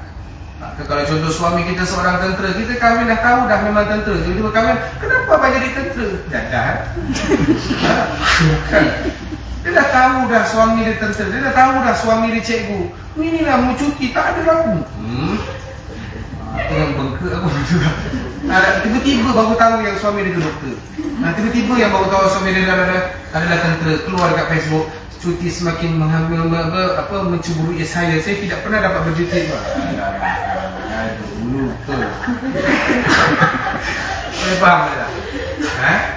Maka kalau contoh suami kita seorang tentera, kita kahwin dah tahu dah memang tentera, jadi berkahwin, kenapa abang jadi tentera? Jadah. Dia dah tahu dah suami dia tentera, dia dah tahu dah suami dia cikgu. Inilah mau cuti, tak ada lagu. Itu yang bengkak aku juga. Tiba-tiba baru tahu yang suami dia doktor. Tiba-tiba yang baru tahu suami dia adalah tentera, keluar dekat Facebook, cuti semakin menceburui saya tidak pernah dapat bercuti. Dulu betul. Boleh faham tak?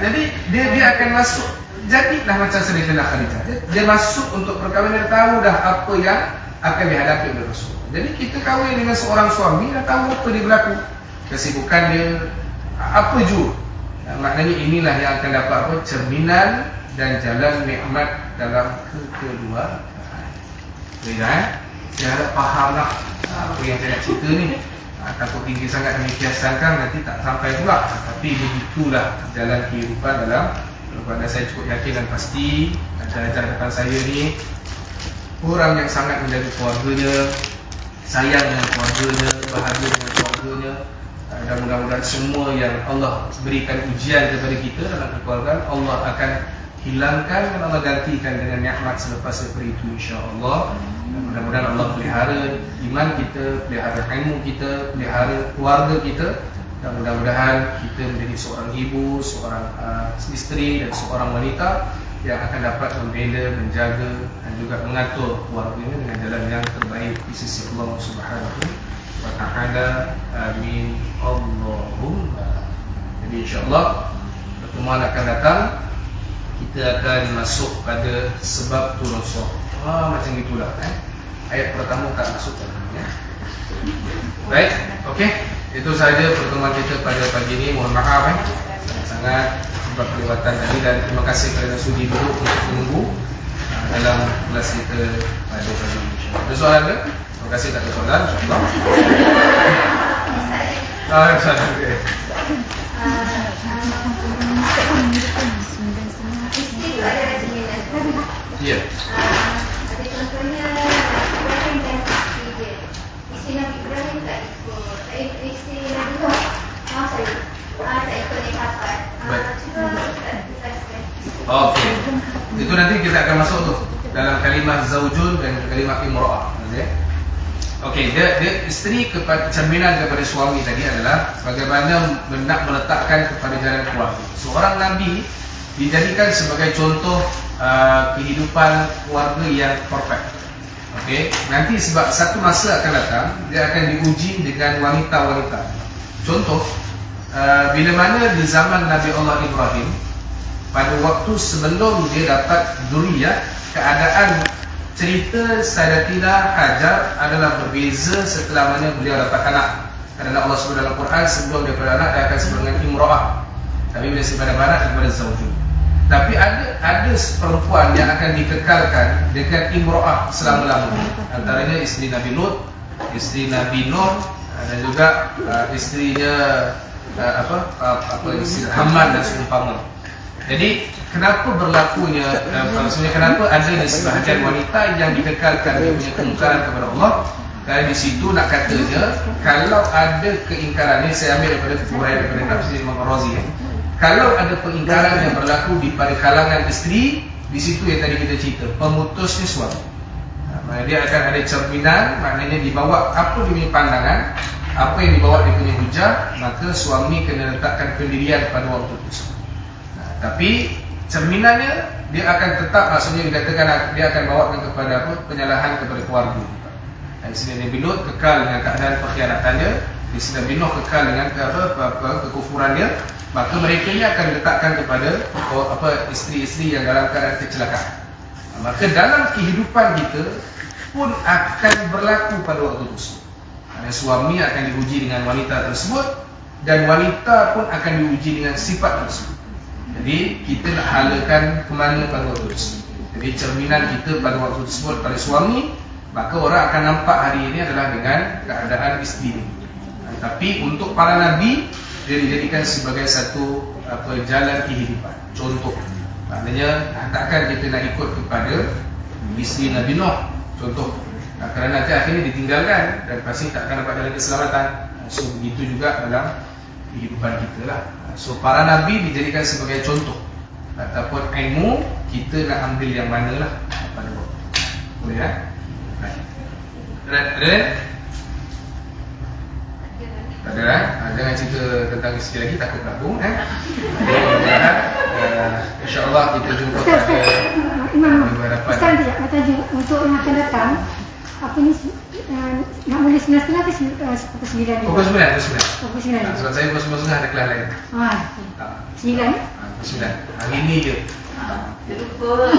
Jadi dia akan masuk. Jadilah macam Sayyidatina Khadijah. Dia masuk untuk perkahwinan, dia tahu dah apa yang akan dihadapi oleh Rasul. Jadi kita kahwin dengan seorang suami, dah tahu apa dia berlaku, kesibukan dia, apa juga. Maknanya inilah yang akan dapat apa? Cerminan dan jalan nikmat dalam kekeluargaan. Boleh saya harap faham lah apa yang saya nak cerita ni. Takut tinggi sangat demikiankan nanti tak sampai pula. Tapi begitulah jalan kehidupan dalam kepada saya cukup yakin dan pasti ajar-ajar depan saya ni orang yang sangat menjaga keluarganya, sayang dengan keluarganya, bahagia dengan keluarganya. Dan mudah-mudahan semua yang Allah berikan ujian kepada kita dalam keluarga, Allah akan hilangkan dan Allah gantikan dengan nikmat selepas daripada itu, insya-Allah. Mudah-mudahan Allah pelihara iman kita, pelihara ilmu kita, pelihara keluarga kita, dan mudah-mudahan kita menjadi seorang ibu, seorang isteri dan seorang wanita yang akan dapat membela, menjaga dan juga mengatur keluarganya dengan jalan yang terbaik di sisi Allah Subhanahu wa ta'ala. Amin Allahumma. Jadi insya-Allah pertemuan akan datang kita akan masuk pada sebab turun surah. Macam itulah ayat pertama tak masuk dalamnya. Baik, okey. Itu sahaja pertemuan kita pada pagi ini. Mohon maaf sangat sebab kelewatan tadi, dan terima kasih kerana sudi duduk untuk menunggu dalam kelas kita pada pagi ini. Ada soalan ke? Terima kasih, tak ada soalan, insya-Allah. Insya-Allah. Okey. Ya. Ada contohnya Ibrahim dan isteri dia. Isteri Nabi Ibrahim tak ikut. Isteri Nabi Nuh, tak ikut yang dapat. Cuba tak jelaskan. Okey. Itu nanti kita akan masuk tu dalam kalimah zaujun dan kalimah imra'ah. Okey, dia isteri kepada cerminan kepada suami tadi adalah bagaimana nak meletakkan kepada jalan keluarga. Seorang nabi dijadikan sebagai contoh kehidupan keluarga yang perfect. Okey, nanti sebab satu masa akan datang dia akan diuji dengan wanita-wanita. Contoh, bila mana di zaman Nabi Allah Ibrahim, pada waktu sebelum dia dapat zuriyah, keadaan cerita Sayyidatina Hajar adalah berbeza setelah mana beliau dapat anak. Kerana Allah sebut dalam Quran, sebelum dia beranak dia akan sebut dengan imra'ah. Tapi bila sebut anak kepada zaujun. Tapi ada perempuan yang akan dikekalkan dengan imra'ah selama-lamanya. Antaranya isteri Nabi Lut, isteri Nabi Nuh, dan juga isterinya isteri Haman dan seumpama. Jadi kenapa berlakunya maksudnya kenapa adanya sebahagian wanita yang dikekalkan dia punya kemungkaran kepada Allah? Kerana di situ nak katanya kalau ada keingkaran ni, saya ambil daripada huraian daripada tafsir Imam Ar-Razi. Kalau ada pengingkaran yang berlaku di pada kalangan isteri, di situ yang tadi kita cerita, pemutusnya suami. Dia akan ada cerminan, maknanya dibawa apa dia punya pandangan, apa yang dibawa dia punya hujah, maka suami kena letakkan pendirian pada waktu itu. Tapi cerminannya dia akan tetap, maksudnya dikatakan dia akan bawakan kepada apa? Penyalahan kepada keluarga. Di sini Nabi Lut kekal dengan keadaan perkhianatannya, di sini Nabi Nuh kekal dengan kekufurannya, maka mereka ni akan letakkan kepada isteri-isteri yang dalam keadaan kecelakaan. Maka dalam kehidupan kita pun akan berlaku pada waktu tersebut. Suami akan diuji dengan wanita tersebut, dan wanita pun akan diuji dengan sifat tersebut. Jadi kita nak halakan ke mana pada waktu tersebut. Jadi cerminan kita pada waktu tersebut pada suami, maka orang akan nampak hari ini adalah dengan keadaan isteri. Tapi untuk para nabi, dia dijadikan sebagai satu jalan kehidupan, contoh. Maknanya takkan kita nak ikut kepada isteri Nabi Nuh, contoh. Kerana nanti akhirnya ditinggalkan dan pasti tak akan dapat jalan keselamatan. So begitu juga dalam kehidupan kita lah. So para nabi dijadikan sebagai contoh. Ataupun ilmu, kita nak ambil yang mana lah pada waktu. Boleh tak? Ada? Tak ada lah. Jangan cerita tentang isteri lagi, takut gabung. InsyaAllah kita jumpa pada Ustaz tidak kata untuk yang akan datang, apa ni nak boleh 9.30 ke pukul 9? Pukul 9. Pukul 9. Sebab saya pukul 9 ada kelas lain. 9 Pukul 9. Hari ini je. Terlupa.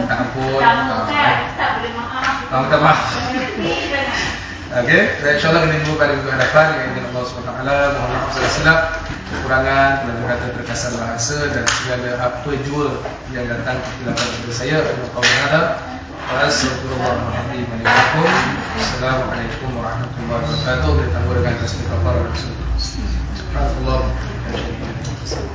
Tak ampun. Tak boleh maaf. Minta maaf. Okey, insyaAllah kita jumpa pada minggu hadapan dengan Allah SWT. Mohon maaf segala silap, kekurangan, kata terkasar bahasa dan segala apa jua yang datang kesilapan kepada saya. Assalamualaikum warahmatullahi wabarakatuh. Kita tangguh dengan tasbih kafar dan sunat. Subhanallah. Alhamdulillah.